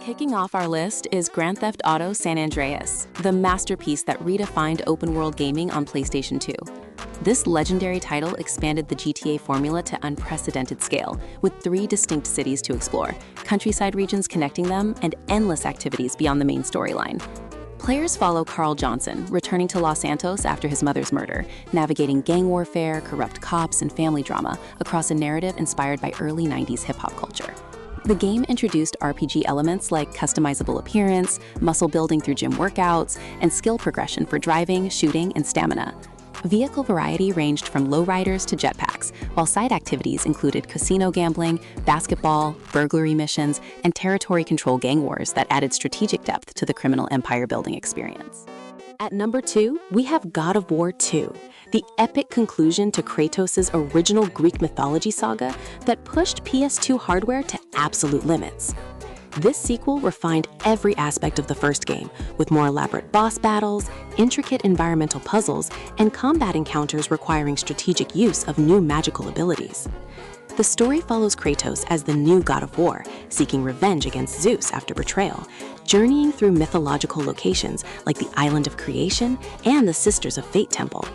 Kicking off our list is Grand Theft Auto San Andreas, the masterpiece that redefined open-world gaming on PlayStation 2. This legendary title expanded the GTA formula to unprecedented scale, with 3 distinct cities to explore, countryside regions connecting them, and endless activities beyond the main storyline. Players follow Carl Johnson, returning to Los Santos after his mother's murder, navigating gang warfare, corrupt cops, and family drama across a narrative inspired by early 90s hip-hop culture. The game introduced RPG elements like customizable appearance, muscle building through gym workouts, and skill progression for driving, shooting, and stamina. Vehicle variety ranged from lowriders to jetpacks, while side activities included casino gambling, basketball, burglary missions, and territory control gang wars that added strategic depth to the criminal empire building experience. At number 2, we have God of War 2, the epic conclusion to Kratos' original Greek mythology saga that pushed PS2 hardware to absolute limits. This sequel refined every aspect of the first game, with more elaborate boss battles, intricate environmental puzzles, and combat encounters requiring strategic use of new magical abilities. The story follows Kratos as the new God of War, seeking revenge against Zeus after betrayal, journeying through mythological locations like the Island of Creation and the Sisters of Fate Temple.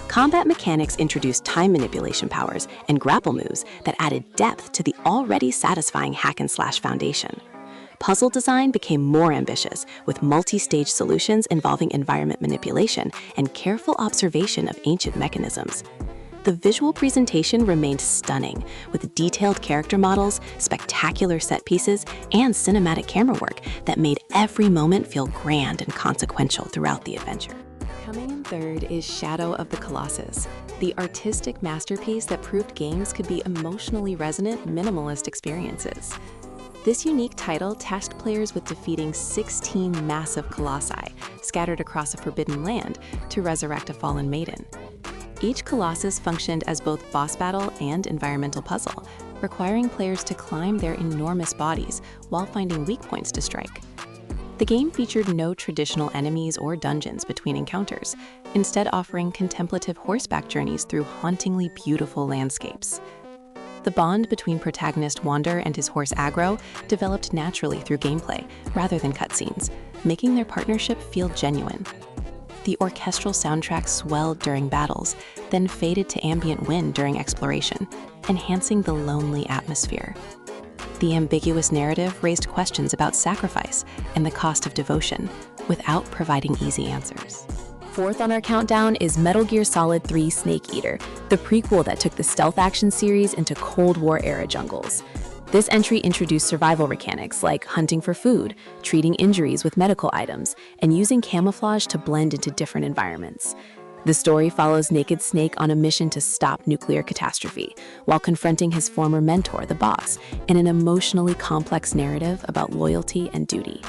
Combat mechanics introduced time manipulation powers and grapple moves that added depth to the already satisfying hack-and-slash foundation. Puzzle design became more ambitious, with multi-stage solutions involving environment manipulation and careful observation of ancient mechanisms. The visual presentation remained stunning, with detailed character models, spectacular set pieces, and cinematic camera work that made every moment feel grand and consequential throughout the adventure. Coming in third is Shadow of the Colossus, the artistic masterpiece that proved games could be emotionally resonant, minimalist experiences. This unique title tasked players with defeating 16 massive colossi scattered across a forbidden land to resurrect a fallen maiden. Each Colossus functioned as both boss battle and environmental puzzle, requiring players to climb their enormous bodies while finding weak points to strike. The game featured no traditional enemies or dungeons between encounters, instead offering contemplative horseback journeys through hauntingly beautiful landscapes. The bond between protagonist Wander and his horse Agro developed naturally through gameplay, rather than cutscenes, making their partnership feel genuine. The orchestral soundtrack swelled during battles, then faded to ambient wind during exploration, enhancing the lonely atmosphere. The ambiguous narrative raised questions about sacrifice and the cost of devotion, without providing easy answers. Fourth on our countdown is Metal Gear Solid 3 Snake Eater, the prequel that took the stealth action series into Cold War-era jungles. This entry introduced survival mechanics like hunting for food, treating injuries with medical items, and using camouflage to blend into different environments. The story follows Naked Snake on a mission to stop nuclear catastrophe, while confronting his former mentor, the boss, in an emotionally complex narrative about loyalty and duty.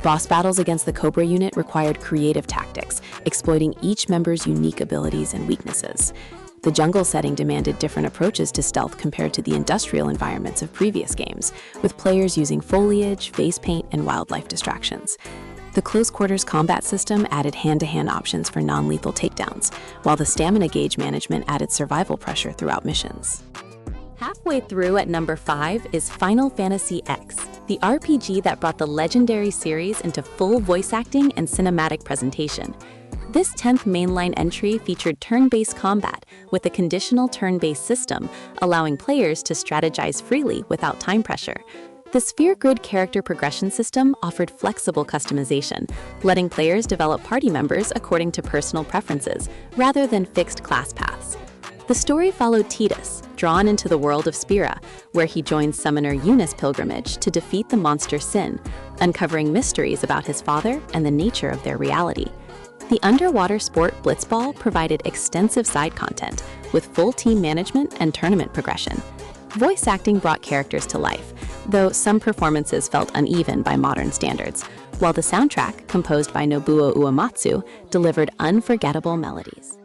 Boss battles against the Cobra unit required creative tactics, exploiting each member's unique abilities and weaknesses. The jungle setting demanded different approaches to stealth compared to the industrial environments of previous games, with players using foliage, face paint, and wildlife distractions. The close-quarters combat system added hand-to-hand options for non-lethal takedowns, while the stamina gauge management added survival pressure throughout missions. Halfway through at number 5 is Final Fantasy X, the RPG that brought the legendary series into full voice acting and cinematic presentation. This 10th mainline entry featured turn-based combat with a conditional turn-based system, allowing players to strategize freely without time pressure. The Sphere Grid character progression system offered flexible customization, letting players develop party members according to personal preferences, rather than fixed class paths. The story followed Tidus, drawn into the world of Spira, where he joins summoner Eunice pilgrimage to defeat the monster Sin, uncovering mysteries about his father and the nature of their reality. The underwater sport Blitzball provided extensive side content, with full team management and tournament progression. Voice acting brought characters to life, though some performances felt uneven by modern standards, while the soundtrack, composed by Nobuo Uematsu, delivered unforgettable melodies.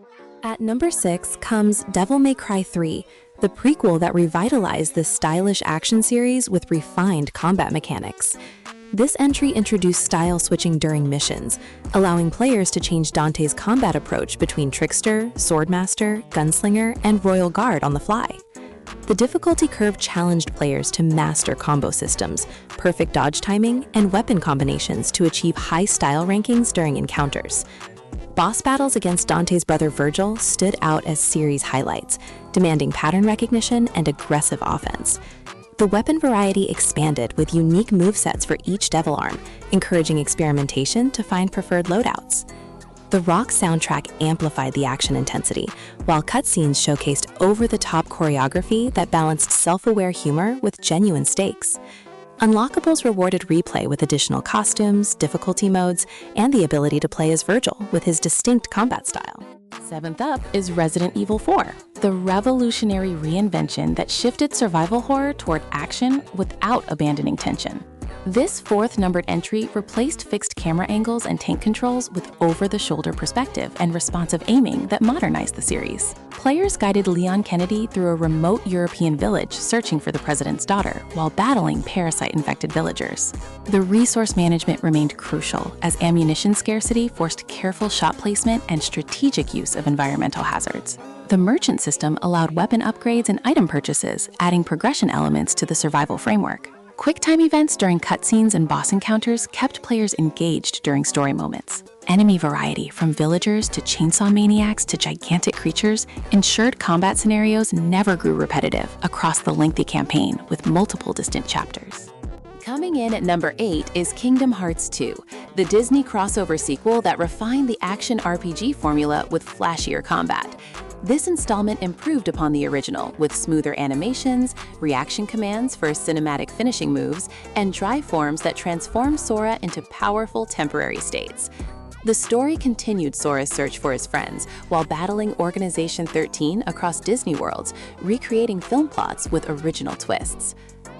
At number 6 comes Devil May Cry 3, the prequel that revitalized this stylish action series with refined combat mechanics. This entry introduced style switching during missions, allowing players to change Dante's combat approach between Trickster, Swordmaster, Gunslinger, and Royal Guard on the fly. The difficulty curve challenged players to master combo systems, perfect dodge timing, and weapon combinations to achieve high style rankings during encounters. Boss battles against Dante's brother Virgil stood out as series highlights, demanding pattern recognition and aggressive offense. The weapon variety expanded with unique movesets for each devil arm, encouraging experimentation to find preferred loadouts. The rock soundtrack amplified the action intensity, while cutscenes showcased over-the-top choreography that balanced self-aware humor with genuine stakes. Unlockables rewarded replay with additional costumes, difficulty modes, and the ability to play as Virgil with his distinct combat style. Seventh up is Resident Evil 4, the revolutionary reinvention that shifted survival horror toward action without abandoning tension. This fourth numbered entry replaced fixed camera angles and tank controls with over-the-shoulder perspective and responsive aiming that modernized the series. Players guided Leon Kennedy through a remote European village searching for the president's daughter while battling parasite-infected villagers. The resource management remained crucial as ammunition scarcity forced careful shot placement and strategic use of environmental hazards. The merchant system allowed weapon upgrades and item purchases, adding progression elements to the survival framework. Quick-time events during cutscenes and boss encounters kept players engaged during story moments. Enemy variety, from villagers to chainsaw maniacs to gigantic creatures, ensured combat scenarios never grew repetitive across the lengthy campaign with multiple distant chapters. Coming in at number 8 is Kingdom Hearts 2, the Disney crossover sequel that refined the action RPG formula with flashier combat. This installment improved upon the original with smoother animations, reaction commands for cinematic finishing moves, and drive forms that transform Sora into powerful temporary states. The story continued Sora's search for his friends while battling Organization 13 across Disney worlds, recreating film plots with original twists.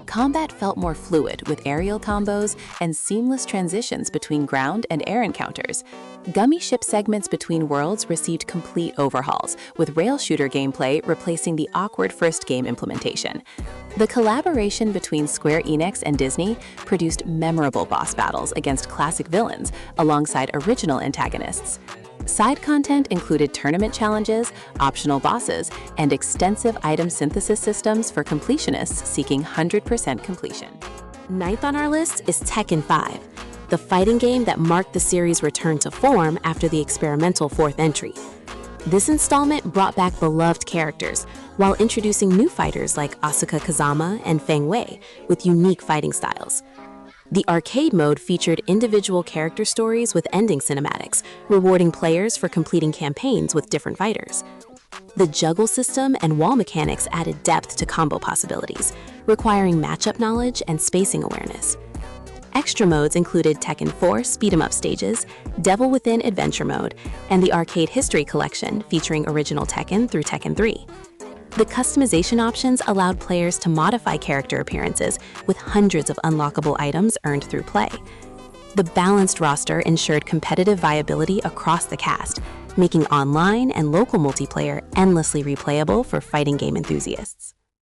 Combat felt more fluid with aerial combos and seamless transitions between ground and air encounters. Gummy ship segments between worlds received complete overhauls, with rail shooter gameplay replacing the awkward first game implementation. The collaboration between Square Enix and Disney produced memorable boss battles against classic villains alongside original antagonists. Side content included tournament challenges, optional bosses, and extensive item synthesis systems for completionists seeking 100% completion. Ninth on our list is Tekken 5, the fighting game that marked the series' return to form after the experimental fourth entry. This installment brought back beloved characters while introducing new fighters like Asuka Kazama and Feng Wei with unique fighting styles. The arcade mode featured individual character stories with ending cinematics, rewarding players for completing campaigns with different fighters. The juggle system and wall mechanics added depth to combo possibilities, requiring matchup knowledge and spacing awareness. Extra modes included Tekken 4 speed-em-up stages, Devil Within Adventure Mode, and the Arcade History Collection featuring original Tekken through Tekken 3. The customization options allowed players to modify character appearances with hundreds of unlockable items earned through play. The balanced roster ensured competitive viability across the cast, making online and local multiplayer endlessly replayable for fighting game enthusiasts.